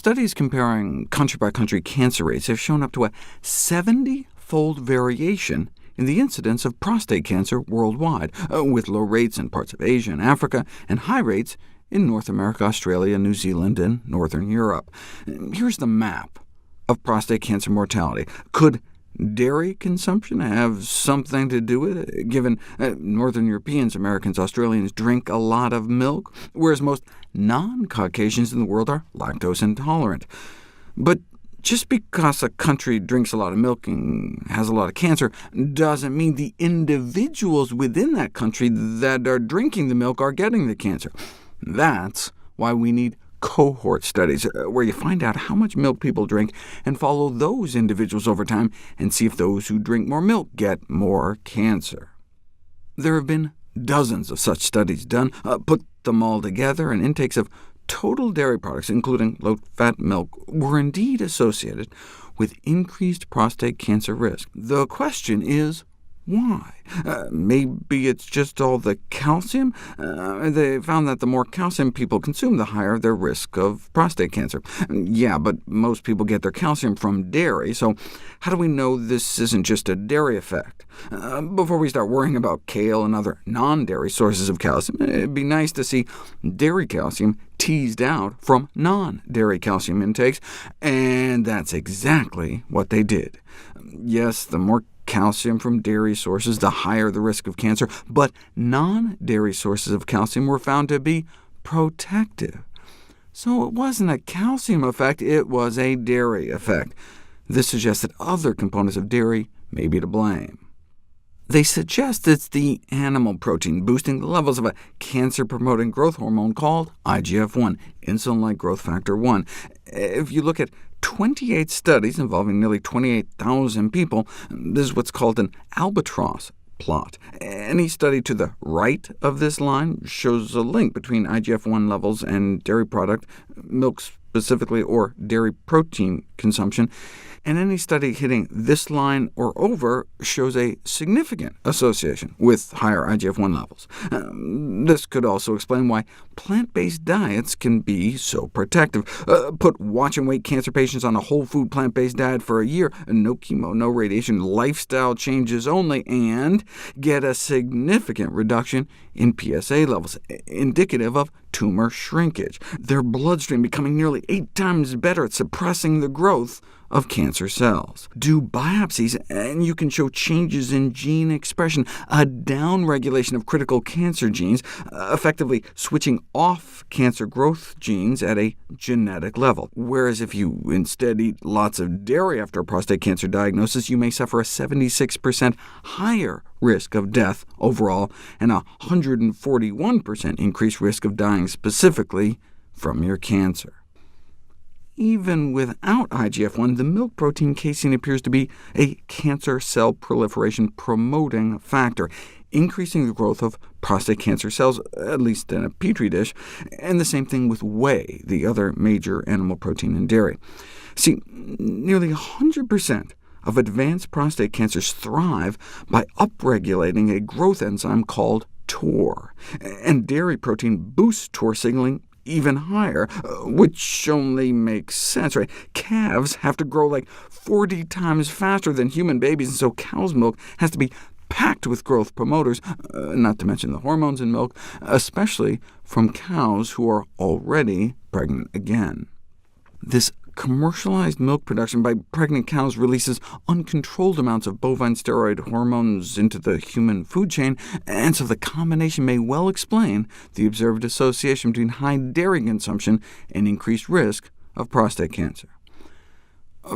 Studies comparing country-by-country cancer rates have shown up to a 70-fold variation in the incidence of prostate cancer worldwide, with low rates in parts of Asia and Africa, and high rates in North America, Australia, New Zealand, and Northern Europe. Here's the map of prostate cancer mortality. Could dairy consumption have something to do with it, given Northern Europeans, Americans, Australians drink a lot of milk, whereas most non-Caucasians in the world are lactose intolerant? But just because a country drinks a lot of milk and has a lot of cancer doesn't mean the individuals within that country that are drinking the milk are getting the cancer. That's why we need cohort studies, where you find out how much milk people drink and follow those individuals over time and see if those who drink more milk get more cancer. There have been dozens of such studies done. Put them all together, and intakes of total dairy products, including low-fat milk, were indeed associated with increased prostate cancer risk. The question is, why? Maybe it's just all the calcium? They found that the more calcium people consume, the higher their risk of prostate cancer. Yeah, but most people get their calcium from dairy, so how do we know this isn't just a dairy effect? Before we start worrying about kale and other non-dairy sources of calcium, it'd be nice to see dairy calcium teased out from non-dairy calcium intakes, and that's exactly what they did. Yes, the more calcium from dairy sources, the higher the risk of cancer, but non-dairy sources of calcium were found to be protective. So it wasn't a calcium effect, it was a dairy effect. This suggests that other components of dairy may be to blame. They suggest it's the animal protein boosting the levels of a cancer-promoting growth hormone called IGF-1, insulin-like growth factor 1. If you look at 28 studies involving nearly 28,000 people, this is what's called an albatross plot. Any study to the right of this line shows a link between IGF-1 levels and dairy product, milk specifically, or dairy protein consumption, and any study hitting this line or over shows a significant association with higher IGF-1 levels. This could also explain why plant-based diets can be so protective. Put watch and wait cancer patients on a whole food plant-based diet for a year, no chemo, no radiation, lifestyle changes only, and get a significant reduction in PSA levels, indicative of tumor shrinkage, their bloodstream becoming nearly 8 times better at suppressing the growth of cancer cells. Do biopsies, and you can show changes in gene expression, a downregulation of critical cancer genes, effectively switching off cancer growth genes at a genetic level. Whereas if you instead eat lots of dairy after a prostate cancer diagnosis, you may suffer a 76% higher risk of death overall, and a 141% increased risk of dying specifically from your cancer. Even without IGF-1, the milk protein casein appears to be a cancer cell proliferation promoting factor, increasing the growth of prostate cancer cells, at least in a petri dish, and the same thing with whey, the other major animal protein in dairy. See, nearly 100% of advanced prostate cancers thrive by upregulating a growth enzyme called TOR, and dairy protein boosts TOR signaling even higher, which only makes sense, right? Calves have to grow like 40 times faster than human babies, and so cow's milk has to be packed with growth promoters, not to mention the hormones in milk, especially from cows who are already pregnant again. This commercialized milk production by pregnant cows releases uncontrolled amounts of bovine steroid hormones into the human food chain, and so the combination may well explain the observed association between high dairy consumption and increased risk of prostate cancer.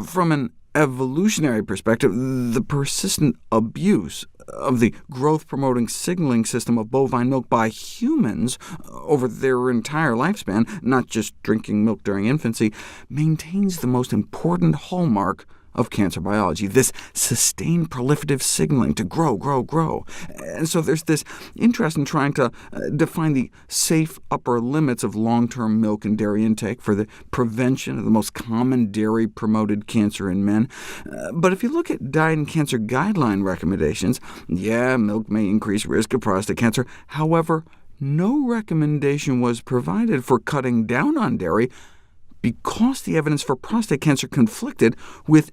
From an evolutionary perspective, the persistent abuse of the growth-promoting signaling system of bovine milk by humans over their entire lifespan, not just drinking milk during infancy, maintains the most important hallmark of cancer biology, this sustained proliferative signaling to grow, grow, grow. And so there's this interest in trying to define the safe upper limits of long-term milk and dairy intake for the prevention of the most common dairy-promoted cancer in men. But if you look at diet and cancer guideline recommendations, yeah, milk may increase risk of prostate cancer. However, no recommendation was provided for cutting down on dairy, because the evidence for prostate cancer conflicted with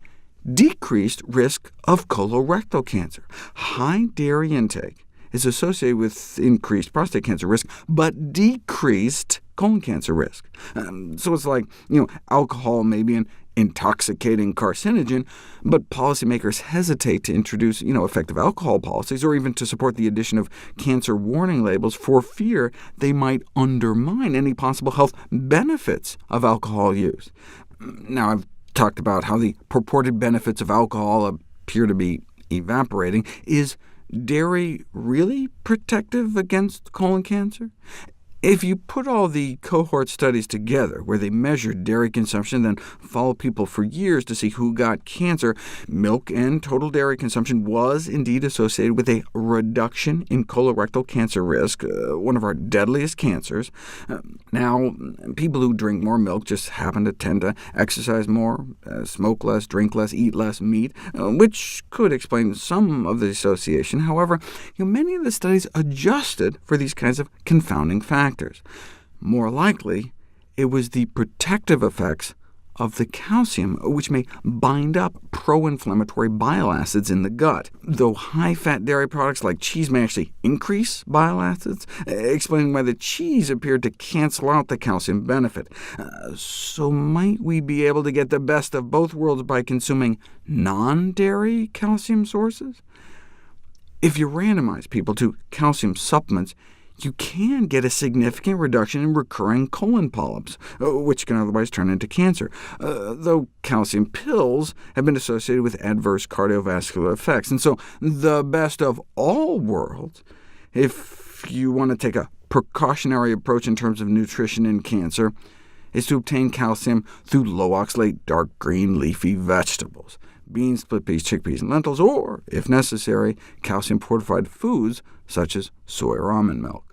decreased risk of colorectal cancer. High dairy intake is associated with increased prostate cancer risk, but decreased colon cancer risk. So it's like, alcohol may be an intoxicating carcinogen, but policymakers hesitate to introduce effective alcohol policies, or even to support the addition of cancer warning labels for fear they might undermine any possible health benefits of alcohol use. Now, I've talked about how the purported benefits of alcohol appear to be evaporating. Is dairy really protective against colon cancer? If you put all the cohort studies together, where they measured dairy consumption, then followed people for years to see who got cancer, milk and total dairy consumption was indeed associated with a reduction in colorectal cancer risk, one of our deadliest cancers. Now, people who drink more milk just happen to tend to exercise more, smoke less, drink less, eat less meat, which could explain some of the association. However, many of the studies adjusted for these kinds of confounding factors. More likely, it was the protective effects of the calcium, which may bind up pro-inflammatory bile acids in the gut, though high-fat dairy products like cheese may actually increase bile acids, explaining why the cheese appeared to cancel out the calcium benefit. So might we be able to get the best of both worlds by consuming non-dairy calcium sources? If you randomize people to calcium supplements, you can get a significant reduction in recurring colon polyps, which can otherwise turn into cancer, though calcium pills have been associated with adverse cardiovascular effects. And so the best of all worlds, if you want to take a precautionary approach in terms of nutrition in cancer, is to obtain calcium through low-oxalate, dark green, leafy vegetables, beans, split peas, chickpeas, and lentils, or, if necessary, calcium-fortified foods such as soy or almond milk.